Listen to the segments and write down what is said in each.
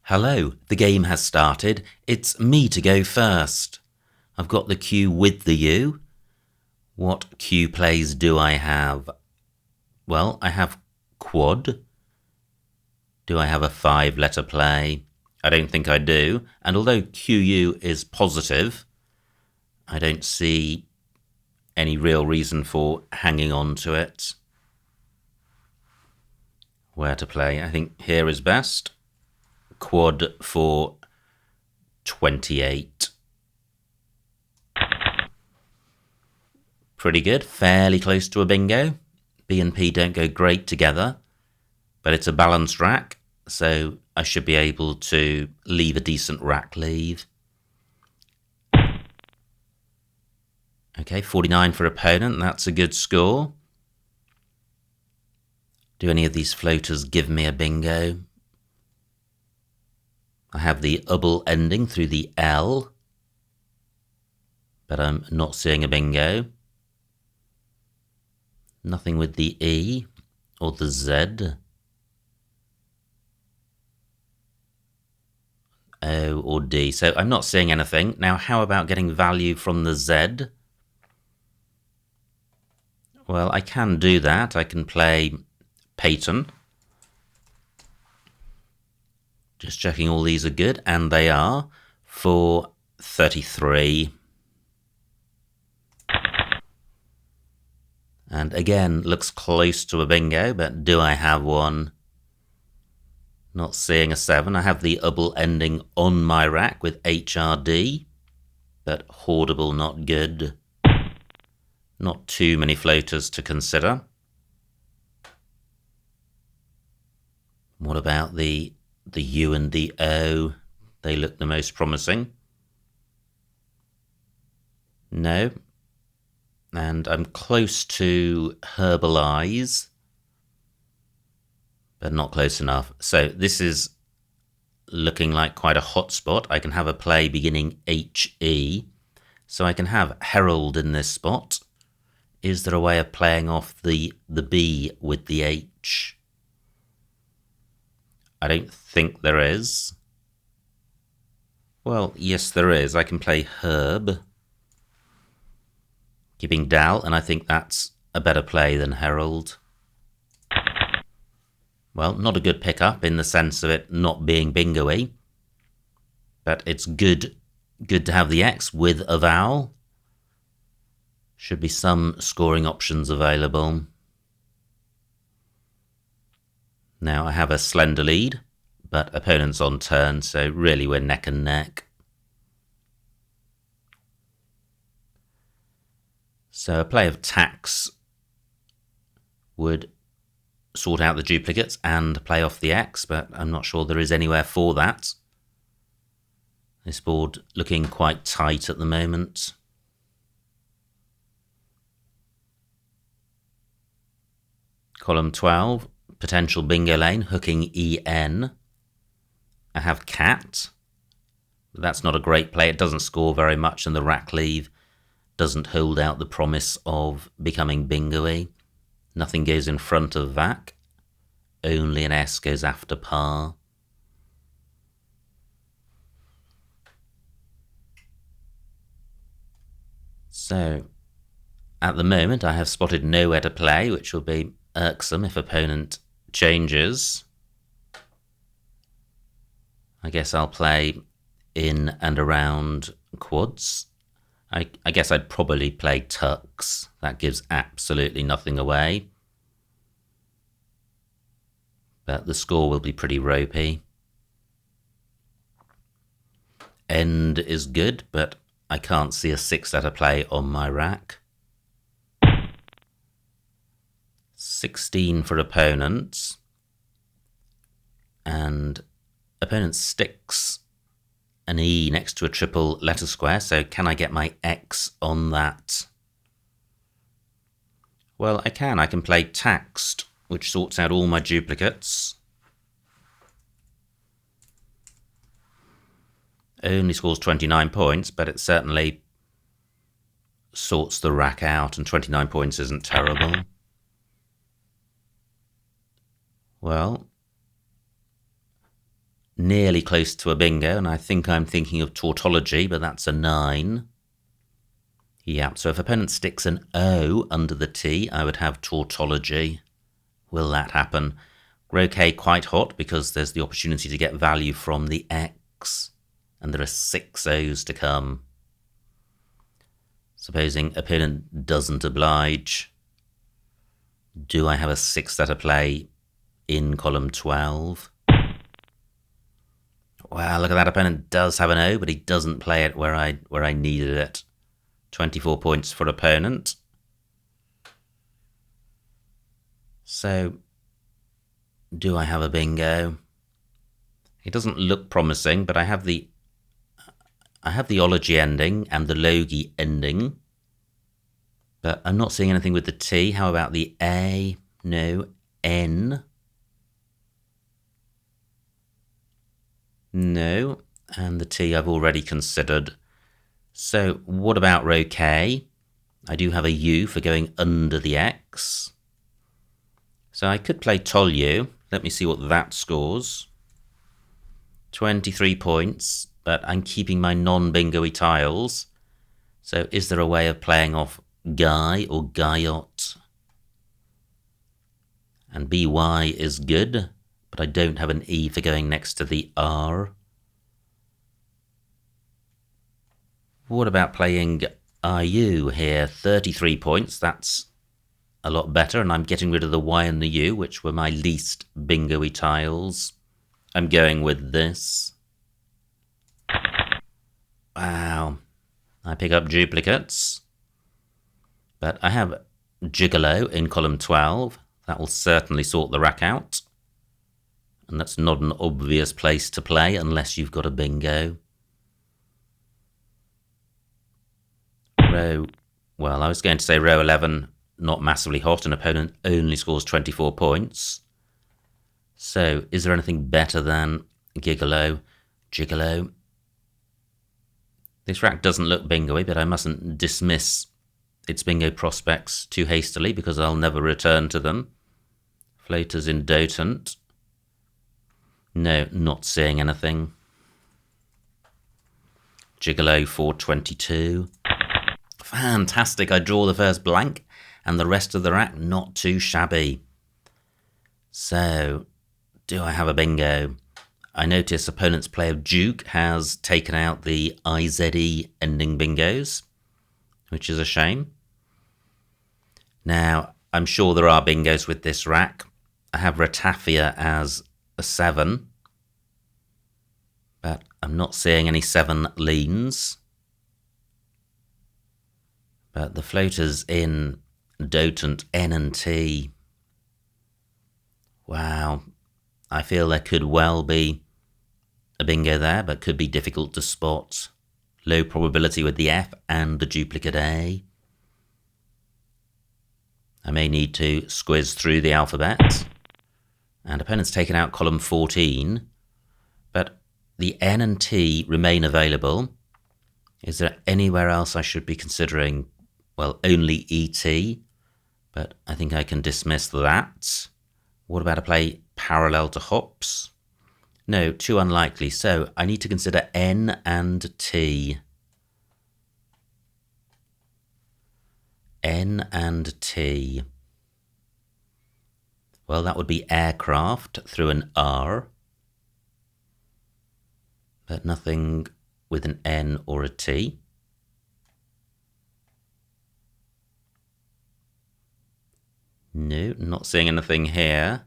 Hello, the game has started. It's me to go first. I've got the Q with the U. What Q plays do I have? Well, I have quad. Do I have a 5-letter play? I don't think I do. And although QU is positive, I don't see any real reason for hanging on to it. Where to play? I think here is best. Quad for 28. Pretty good, fairly close to a bingo. B and P don't go great together, but it's a balanced rack, so I should be able to leave a decent rack leave. Okay, 49 for opponent, that's a good score. Do any of these floaters give me a bingo? I have the double ending through the L, but I'm not seeing a bingo. Nothing with the E or the Z. O or D. So I'm not seeing anything. Now, how about getting value from the Z? Well, I can do that. I can play Peyton. Just checking all these are good, and they are, for 33. And again, looks close to a bingo, but do I have one? Not seeing a 7. I have the double ending on my rack with HRD, but hoardable, not good. Not too many floaters to consider. What about the U and the O? They look the most promising. No. And I'm close to Herbalize, but not close enough. So this is looking like quite a hot spot. I can have a play beginning HE. So I can have Herald in this spot. Is there a way of playing off the B with the H? I don't think there is. Well, yes, there is. I can play Herb, giving Dal, and I think that's a better play than Herald. Well, not a good pickup in the sense of it not being bingo-y, but it's good to have the X with a vowel. Should be some scoring options available. Now I have a slender lead, but opponent's on turn, so really we're neck and neck. So a play of tax would sort out the duplicates and play off the X, but I'm not sure there is anywhere for that. This board looking quite tight at the moment. Column 12, potential bingo lane, hooking EN. I have cat. That's not a great play. It doesn't score very much, and the rack leave doesn't hold out the promise of becoming bingo-y. Nothing goes in front of VAC. Only an S goes after par. So, at the moment, I have spotted nowhere to play, which will be irksome if opponent changes. I guess I'll play in and around quads. I guess I'd probably play tucks. That gives absolutely nothing away. But the score will be pretty ropey. End is good, but I can't see a 6-letter play on my rack. 16 for opponents. And opponent sticks an E next to a triple letter square, so can I get my X on that? Well, I can. I can play taxed, which sorts out all my duplicates. Only scores 29 points, but it certainly sorts the rack out, and 29 points isn't terrible. Well, nearly close to a bingo, and I think I'm thinking of tautology, but that's a 9. Yep, so if opponent sticks an O under the T, I would have tautology. Will that happen? Croquet quite hot because there's the opportunity to get value from the X, and there are 6 O's to come. Supposing opponent doesn't oblige, do I have a 6-letter play in column 12? Well, look at that, opponent does have an O, but he doesn't play it where I needed it. 24 points for opponent. So, do I have a bingo? It doesn't look promising, but I have the ology ending and the logie ending. But I'm not seeing anything with the T. How about the A? No. N? No. And the T I've already considered. So what about row K? I do have a U for going under the X. So I could play Tolu. Let me see what that scores. 23 points, but I'm keeping my non-bingo-y tiles. So is there a way of playing off Guy or Guyot? And BY is good, but I don't have an E for going next to the R. What about playing IU here? 33 points, that's a lot better, and I'm getting rid of the Y and the U, which were my least bingo-y tiles. I'm going with this. Wow. I pick up duplicates. But I have Gigolo in column 12. That will certainly sort the rack out. And that's not an obvious place to play unless you've got a bingo. Well, I was going to say row 11, not massively hot, an opponent only scores 24 points. So, is there anything better than Gigolo? Gigolo. This rack doesn't look bingo-y, but I mustn't dismiss its bingo prospects too hastily because I'll never return to them. Floaters in dotant. No, not seeing anything. Gigolo 422. Fantastic, I draw the first blank, and the rest of the rack not too shabby. So, do I have a bingo? I notice opponent's play of Duke has taken out the IZE ending bingos, which is a shame. Now, I'm sure there are bingos with this rack. I have Ratafia as a 7, but I'm not seeing any 7 leans. But the floaters in dotant N and T. Wow. I feel there could well be a bingo there, but could be difficult to spot. Low probability with the F and the duplicate A. I may need to squiz through the alphabet. And opponent's taken out column 14. But the N and T remain available. Is there anywhere else I should be considering? Well, only ET, but I think I can dismiss that. What about a play parallel to hops? No, too unlikely, so I need to consider N and T. N and T. Well, that would be aircraft through an R, but nothing with an N or a T. No, not seeing anything here.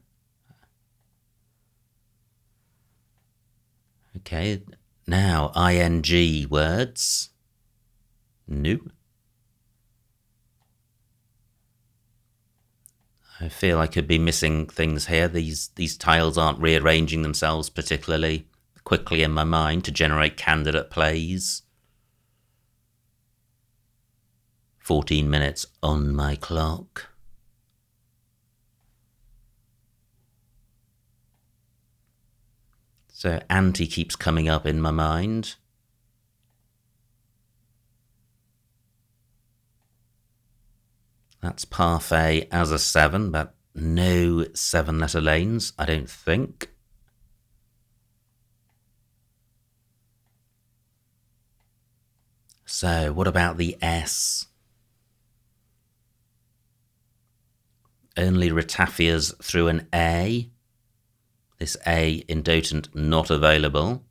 Okay, now ing words. No. I feel I could be missing things here. These tiles aren't rearranging themselves particularly quickly in my mind to generate candidate plays. 14 minutes on my clock. So anti keeps coming up in my mind. That's parfait as a 7, but no 7-letter lanes, I don't think. So what about the S? Only ratafias through an A. This A in dotant not available.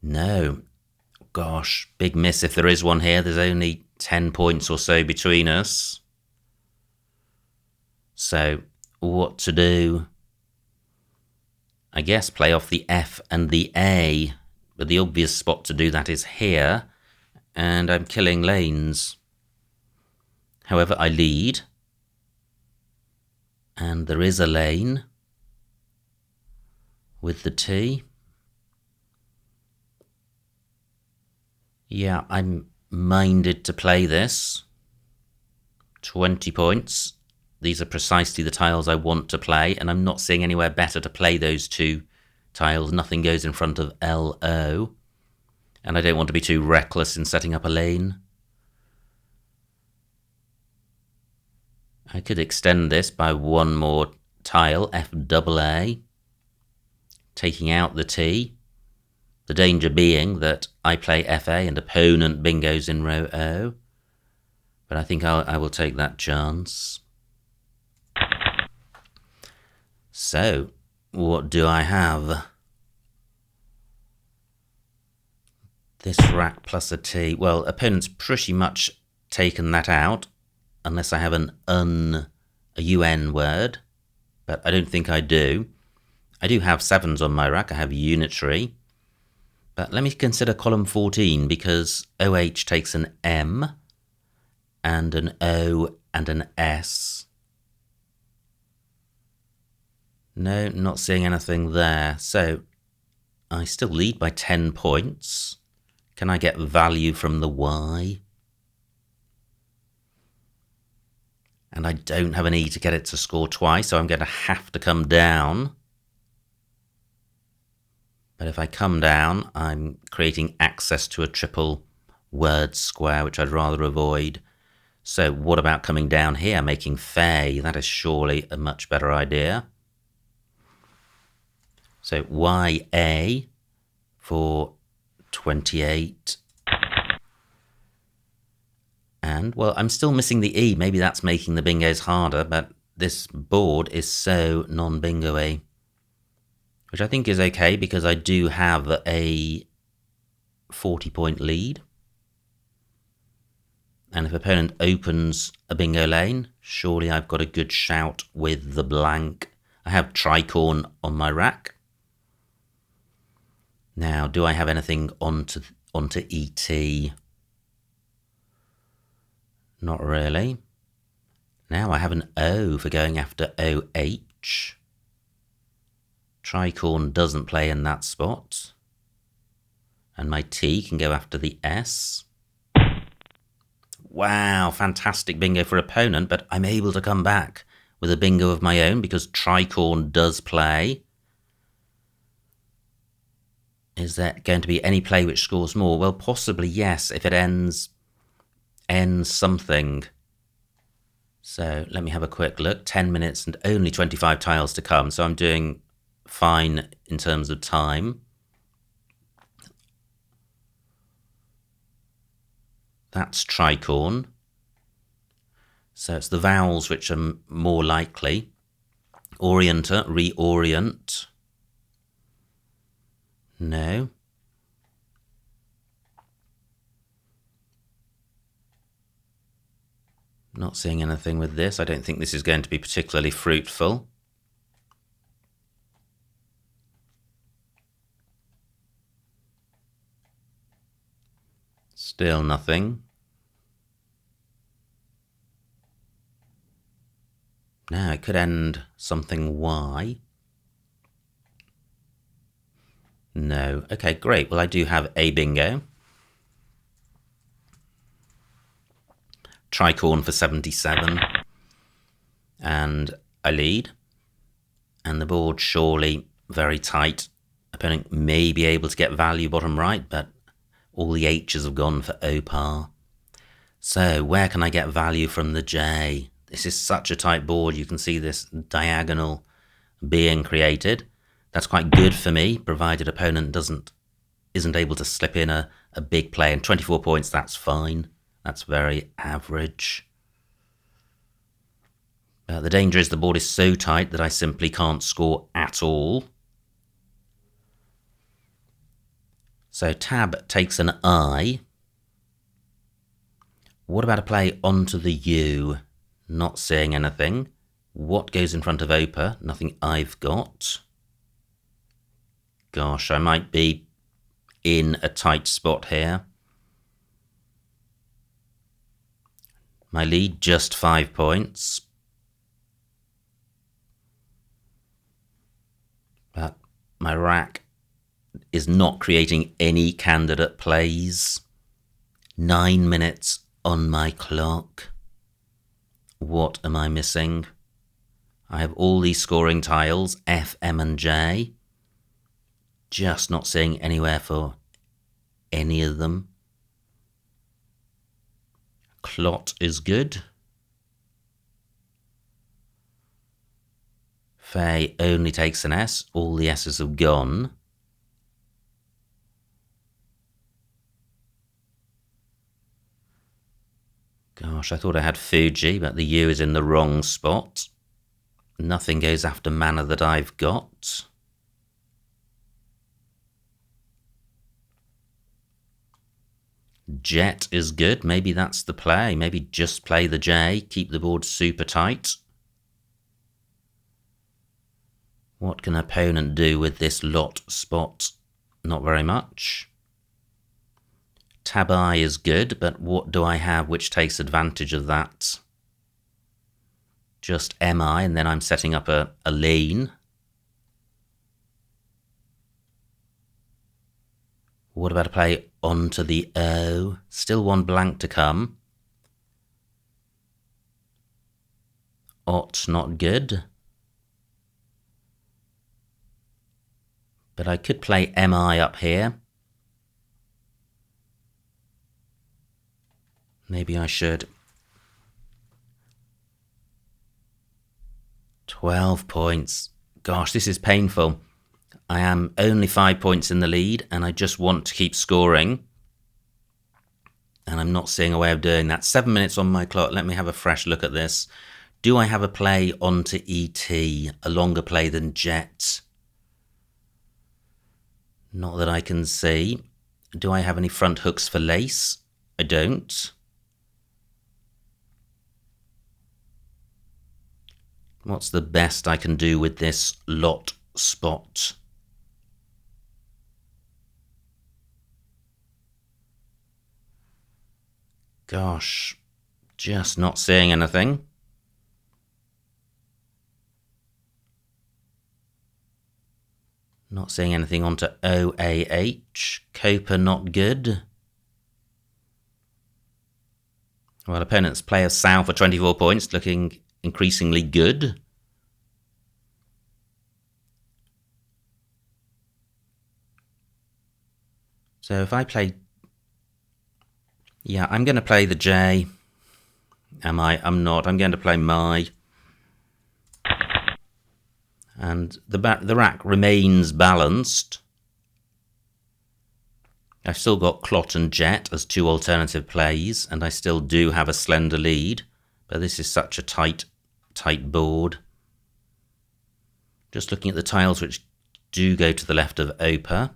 No. Gosh, big miss if there is one here. There's only 10 points or so between us. So, what to do? I guess play off the F and the A, but the obvious spot to do that is here, and I'm killing lanes. However, I lead, and there is a lane with the T. Yeah, I'm minded to play this. 20 points. These are precisely the tiles I want to play, and I'm not seeing anywhere better to play those two tiles. Nothing goes in front of LO, and I don't want to be too reckless in setting up a lane. I could extend this by one more tile, FAA, taking out the T. The danger being that I play FA and opponent bingos in row O, but I think I will take that chance. So, what do I have? This rack plus a T. Well, opponent's pretty much taken that out, unless I have a UN word, but I don't think I do. I do have 7s on my rack. I have unitary. But let me consider column 14, because OH takes an M and an O and an S. No, not seeing anything there. So I still lead by 10 points. Can I get value from the Y? And I don't have an E to get it to score twice, so I'm going to have to come down. But if I come down, I'm creating access to a triple word square, which I'd rather avoid. So what about coming down here, making Fey? That is surely a much better idea. So YA for 28. And, well, I'm still missing the E. Maybe that's making the bingos harder, but this board is so non-bingo-y. Which I think is okay, because I do have a 40-point lead. And if opponent opens a bingo lane, surely I've got a good shout with the blank. I have tricorn on my rack. Now, do I have anything onto ET? Not really. Now I have an O for going after OH. Tricorn doesn't play in that spot. And my T can go after the S. Wow, fantastic bingo for opponent, but I'm able to come back with a bingo of my own because Tricorn does play. Is there going to be any play which scores more? Well, possibly yes, if it ends something. So let me have a quick look. 10 minutes and only 25 tiles to come, so I'm doing fine in terms of time. That's tricorn. So it's the vowels which are more likely. Orienter, reorient. No. Not seeing anything with this. I don't think this is going to be particularly fruitful. Still nothing. Now it could end something Y. No. Okay, great. Well, I do have a bingo. Tricorn for 77. And I lead. And the board surely very tight. Opponent may be able to get value bottom right, but all the H's have gone for Opar. So where can I get value from the J? This is such a tight board. You can see this diagonal being created. That's quite good for me, provided opponent isn't able to slip in a big play. And 24 points, that's fine. That's very average. The danger is the board is so tight that I simply can't score at all. So tab takes an I. What about a play onto the U? Not seeing anything. What goes in front of Opa? Nothing I've got. Gosh, I might be in a tight spot here. My lead, just 5 points. But my rack is not creating any candidate plays. 9 minutes on my clock. What am I missing? I have all these scoring tiles, F, M and J. Just not seeing anywhere for any of them. Clot is good. Fay only takes an S. All the S's have gone. Gosh, I thought I had Fuji, but the U is in the wrong spot. Nothing goes after mana that I've got. Jet is good. Maybe that's the play. Maybe just play the J. Keep the board super tight. What can opponent do with this lot spot? Not very much. Tab I is good, but what do I have which takes advantage of that? Just MI, and then I'm setting up a lane. What about a play onto the O? Still one blank to come. Ot, not good. But I could play MI up here. Maybe I should. 12 points. Gosh, this is painful. I am only 5 points in the lead, and I just want to keep scoring. And I'm not seeing a way of doing that. 7 minutes on my clock. Let me have a fresh look at this. Do I have a play onto ET? A longer play than Jet? Not that I can see. Do I have any front hooks for lace? I don't. What's the best I can do with this lot spot? Gosh, just not seeing anything. Not seeing anything onto OAH. Copa not good. Well, opponent's play of Sal for 24 points, looking increasingly good. So if I play... Yeah, I'm going to play the J. Am I? I'm not. I'm going to play my... And the rack remains balanced. I've still got Clot and Jet as two alternative plays, and I still do have a slender lead, but this is such a tight board. Just looking at the tiles which do go to the left of Opa,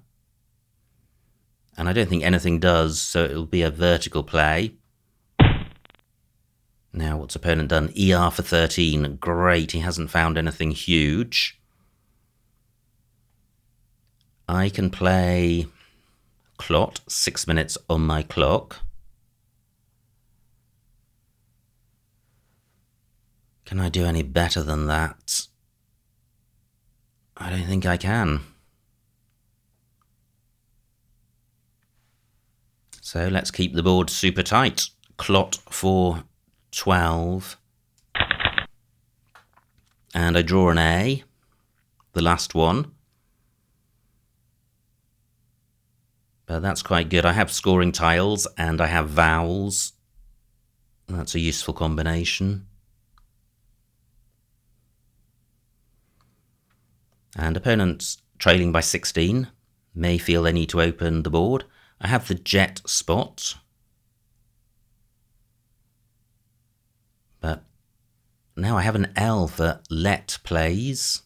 and I don't think anything does, so it will be a vertical play. Now, what's opponent done? ER for 13. Great, he hasn't found anything huge. I can play Clot, 6 minutes on my clock. Can I do any better than that? I don't think I can. So let's keep the board super tight. Clot for 12. And I draw an A, the last one. But that's quite good. I have scoring tiles and I have vowels. That's a useful combination. And opponents trailing by 16 may feel they need to open the board. I have the jet spot, but now I have an L for let plays.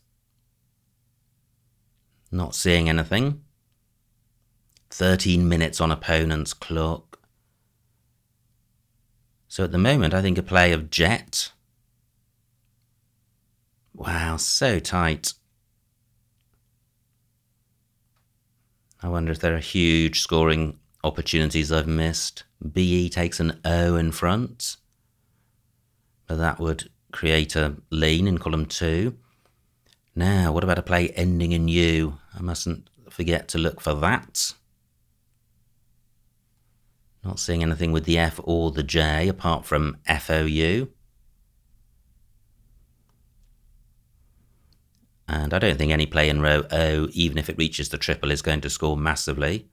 Not seeing anything. 13 minutes on opponent's clock. So at the moment I think a play of jet. Wow, so tight. I wonder if there are huge scoring opportunities I've missed. BE takes an O in front, but that would create a lane in column 2. Now, what about a play ending in U? I mustn't forget to look for that. Not seeing anything with the F or the J apart from FOU. And I don't think any play in row O, even if it reaches the triple, is going to score massively.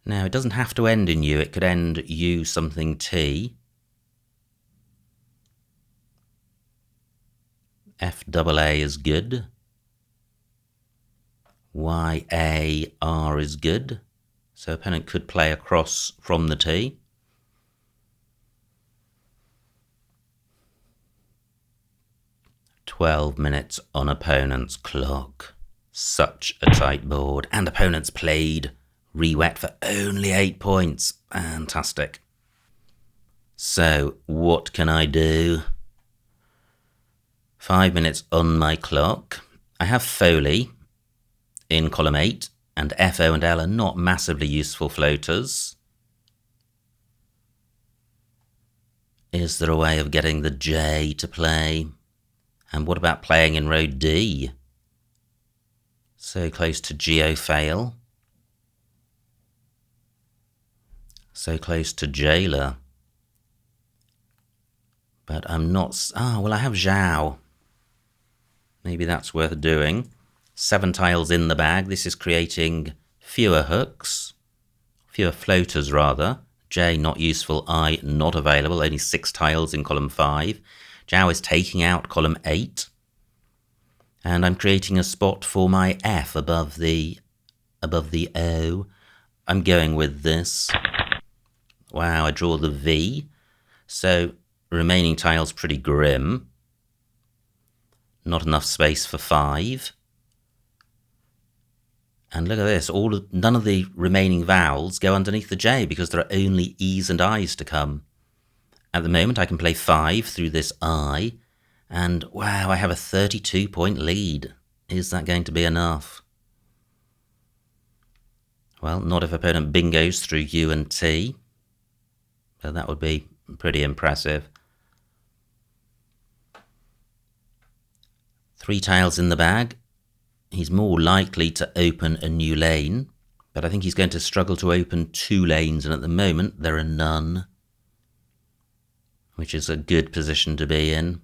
Now, it doesn't have to end in U. It could end U something T. FAA is good. YAR is good. So opponent could play across from the T. "12 minutes on opponent's clock. Such a tight board. And opponents played re-wet for only 8 points. Fantastic. So what can I do? 5 minutes on my clock. I have Foley in column 8, and FO and L are not massively useful floaters. Is there a way of getting the J to play? And what about playing in row D? So close to Geo fail. So close to Jailer. But I'm not... well, I have Zhao. Maybe that's worth doing. 7 tiles in the bag. This is creating fewer hooks. Fewer floaters, rather. J not useful, I not available. Only 6 tiles in column 5. Zhao is taking out column 8. And I'm creating a spot for my F above the O. I'm going with this. Wow, I draw the V. So remaining tiles pretty grim. Not enough space for 5. And look at this, none of the remaining vowels go underneath the J because there are only E's and I's to come. At the moment I can play 5 through this I, and wow, I have a 32-point lead. Is that going to be enough? Well, not if opponent bingos through U and T, but that would be pretty impressive. 3 tiles in the bag. He's more likely to open a new lane, but I think he's going to struggle to open 2 lanes, and at the moment there are none, which is a good position to be in.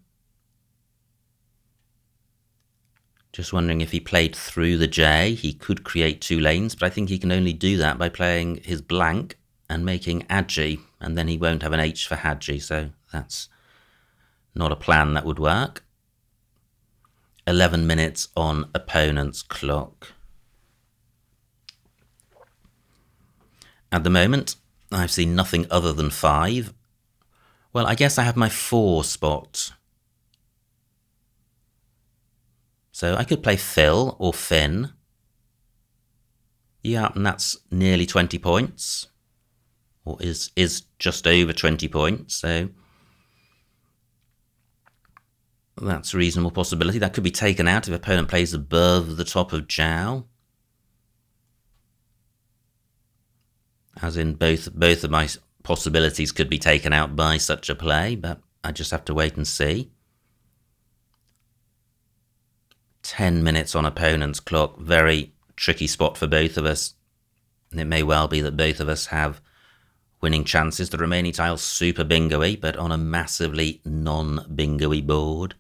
Just wondering if he played through the J, he could create 2 lanes, but I think he can only do that by playing his blank and making Adji, and then he won't have an H for Hadji, so that's not a plan that would work. 11 minutes on opponent's clock. At the moment, I've seen nothing other than 5. Well, I guess I have my 4 spot. So I could play Phil or Finn. Yeah, and that's nearly 20 points. Or is just over 20 points, so that's a reasonable possibility. That could be taken out if opponent plays above the top of Zhao. As in both of my possibilities could be taken out by such a play, but I just have to wait and see. 10 minutes on opponent's clock. Very tricky spot for both of us. And it may well be that both of us have winning chances. The remaining tiles super bingo-y, but on a massively non-bingo-y board.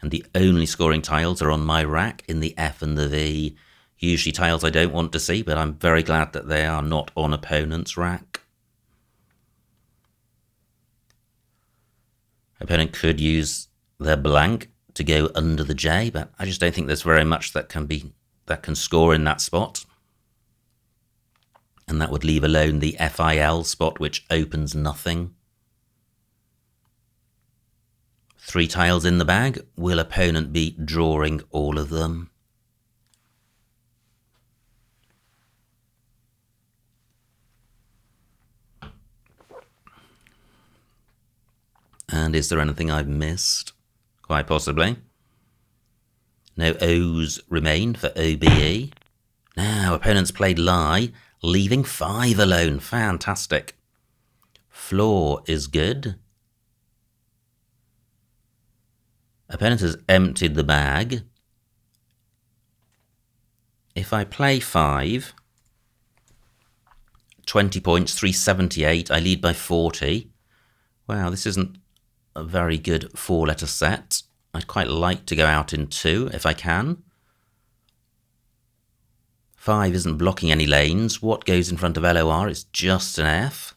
And the only scoring tiles are on my rack in the F and the V. Usually tiles I don't want to see, but I'm very glad that they are not on opponent's rack. Opponent could use their blank to go under the J, but I just don't think there's very much that can score in that spot. And that would leave alone the FIL spot, which opens nothing. 3 tiles in the bag. Will opponent be drawing all of them? And is there anything I've missed? Quite possibly. No O's remain for OBE. Now, opponents played lie, leaving 5 alone. Fantastic. Floor is good. Opponent has emptied the bag. If I play 5, 20 points, 378, I lead by 40. Wow, this isn't a very good 4-letter set. I'd quite like to go out in 2 if I can. 5 isn't blocking any lanes. What goes in front of LOR is just an F.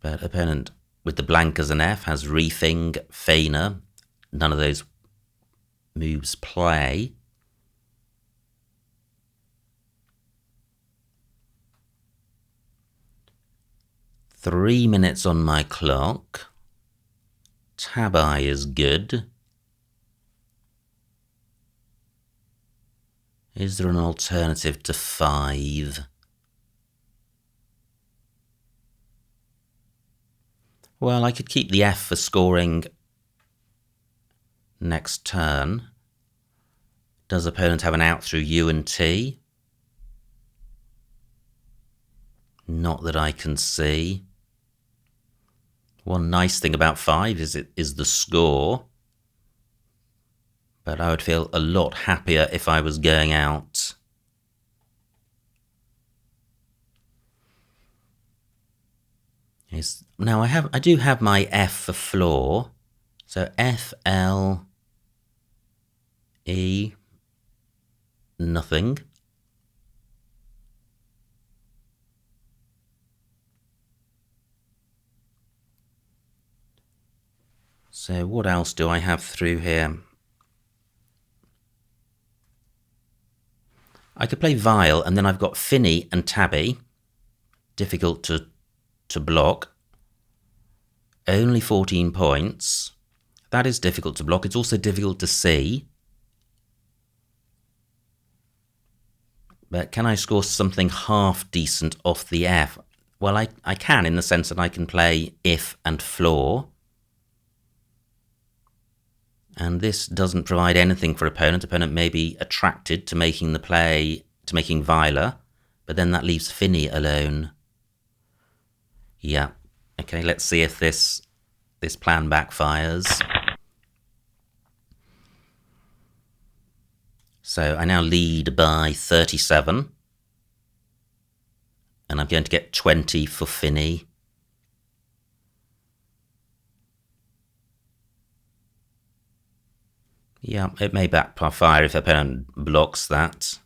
But opponent with the blank as an F has rething, feigner. None of those moves play. Three minutes on my clock. Tab-I is good. Is there an alternative to 5? Well, I could keep the F for scoring next turn. Does opponent have an out through U and T? Not that I can see. One nice thing about 5 is the score. But I would feel a lot happier if I was going out. Now I do have my F for floor. So F, L, E, nothing. So what else do I have through here? I could play Vile, and then I've got Finny and Tabby. Difficult to block. Only 14 points. That is difficult to block. It's also difficult to see. But can I score something half decent off the F? Well, I can, in the sense that I can play if and floor. And this doesn't provide anything for opponent. Opponent may be attracted to making the play, to making Viler, but then that leaves Finny alone. Yeah. Okay, let's see if this plan backfires. So I now lead by 37. And I'm going to get 20 for Finny. Yeah, it may backfire if opponent blocks that.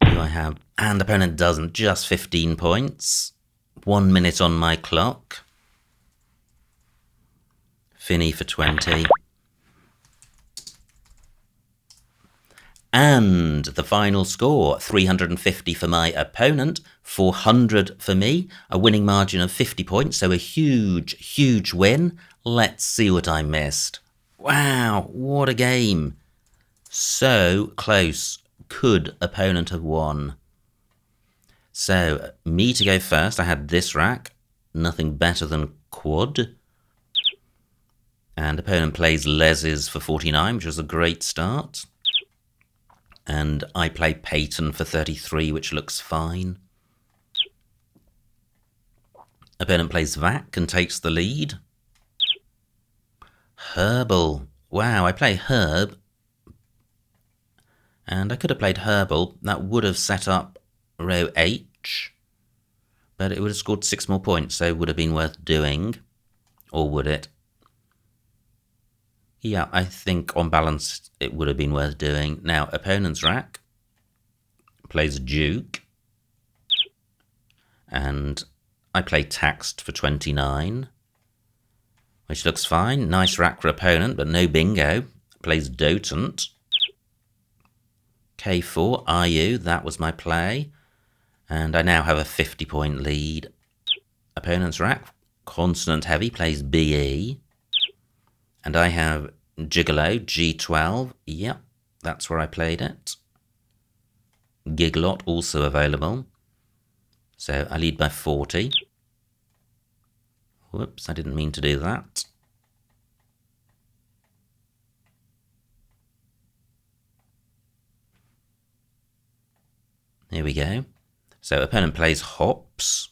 Do I have... And opponent doesn't. Just 15 points. 1 minute on my clock. Finny for 20. And the final score, 350 for my opponent, 400 for me, a winning margin of 50 points, so a huge, huge win. Let's see what I missed. Wow, what a game. So close. Could opponent have won? So, me to go first, I had this rack, nothing better than quad. And opponent plays Les's for 49, which was a great start. And I play Peyton for 33, which looks fine. Opponent plays Vac and takes the lead. Herbal. Wow, I play Herb. And I could have played Herbal. That would have set up row H. But it would have scored 6 more points, so it would have been worth doing. Or would it? Yeah, I think on balance it would have been worth doing. Now, opponent's rack plays Duke. And I play taxed for 29, which looks fine. Nice rack for opponent, but no bingo. Plays dotant. K4, IU, that was my play. And I now have a 50-point lead. Opponent's rack, consonant heavy, plays BE. And I have Gigolo, G12. Yep, that's where I played it. Giglot also available. So I lead by 40. Whoops, I didn't mean to do that. Here we go. So opponent plays hops.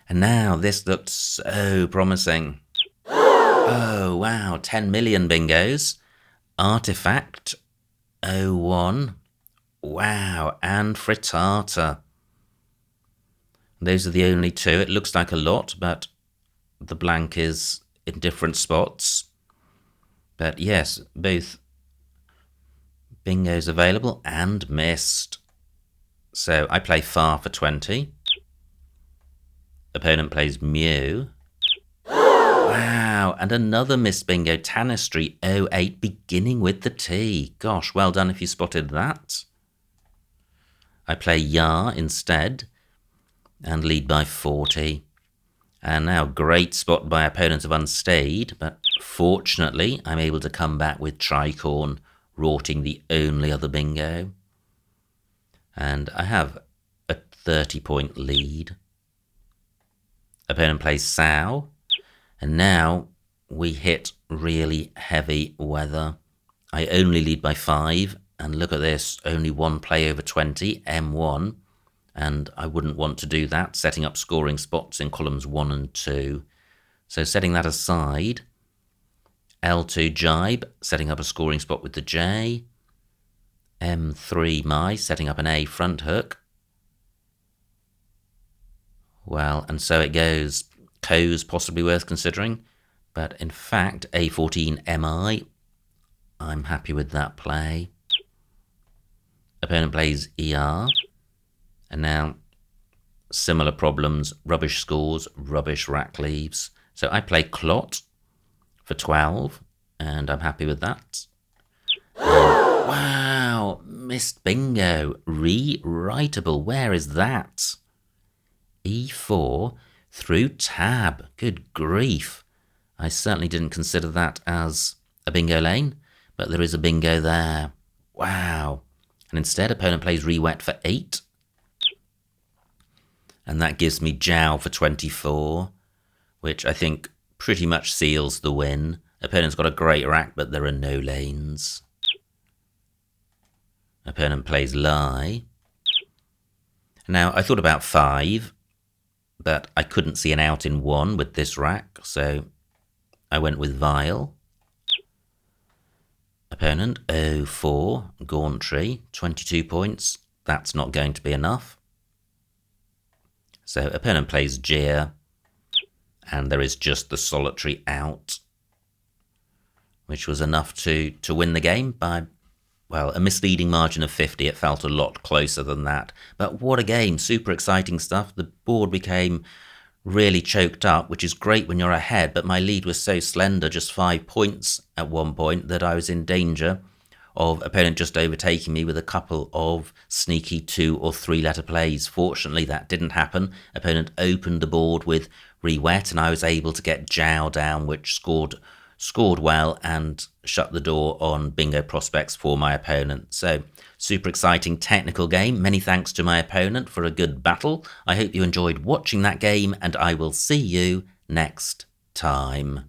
And now this looks so promising. Oh, wow, 10 million bingos. Artifact, 01. Wow, and frittata. Those are the only two. It looks like a lot, but the blank is in different spots. But yes, both bingos available and missed. So I play far for 20. Opponent plays Mew. Wow, and another missed bingo, Tanistry 08, beginning with the T. Gosh, well done if you spotted that. I play Ya instead and lead by 40. And now great spot by opponent of Unstayed, but fortunately I'm able to come back with Tricorn, rorting the only other bingo. And I have a 30-point lead. Opponent plays Sow, and now we hit really heavy weather. I only lead by 5, and look at this, only one play over 20, M1, and I wouldn't want to do that, setting up scoring spots in columns 1 and 2. So setting that aside, L2 Jibe, setting up a scoring spot with the J, M3 My, setting up an A front hook. Well, and so it goes. Co's possibly worth considering, but in fact, A14 MI, I'm happy with that play. Opponent plays ER, and now similar problems, rubbish scores, rubbish rack leaves. So I play Clot for 12, and I'm happy with that. Wow, missed bingo, rewritable, where is that? E4 through tab, good grief. I certainly didn't consider that as a bingo lane, but there is a bingo there. Wow. And instead, opponent plays Rewet for 8. And that gives me Jow for 24, which I think pretty much seals the win. Opponent's got a great rack, but there are no lanes. Opponent plays Lie. Now, I thought about 5, but I couldn't see an out in 1 with this rack, so I went with Vile. Opponent 04, Gauntry, 22 points. That's not going to be enough. So opponent plays Jeer, and there is just the solitary out, which was enough to win the game by, well, a misleading margin of 50. It felt a lot closer than that. But what a game, super exciting stuff. The board became really choked up, which is great when you're ahead, but my lead was so slender, just 5 points at one point, that I was in danger of opponent just overtaking me with a couple of sneaky 2 or 3 letter plays. Fortunately, that didn't happen. Opponent opened the board with Rewet, and I was able to get Jow down, which scored well and shut the door on bingo prospects for my opponent. So, super exciting technical game. Many thanks to my opponent for a good battle. I hope you enjoyed watching that game, and I will see you next time.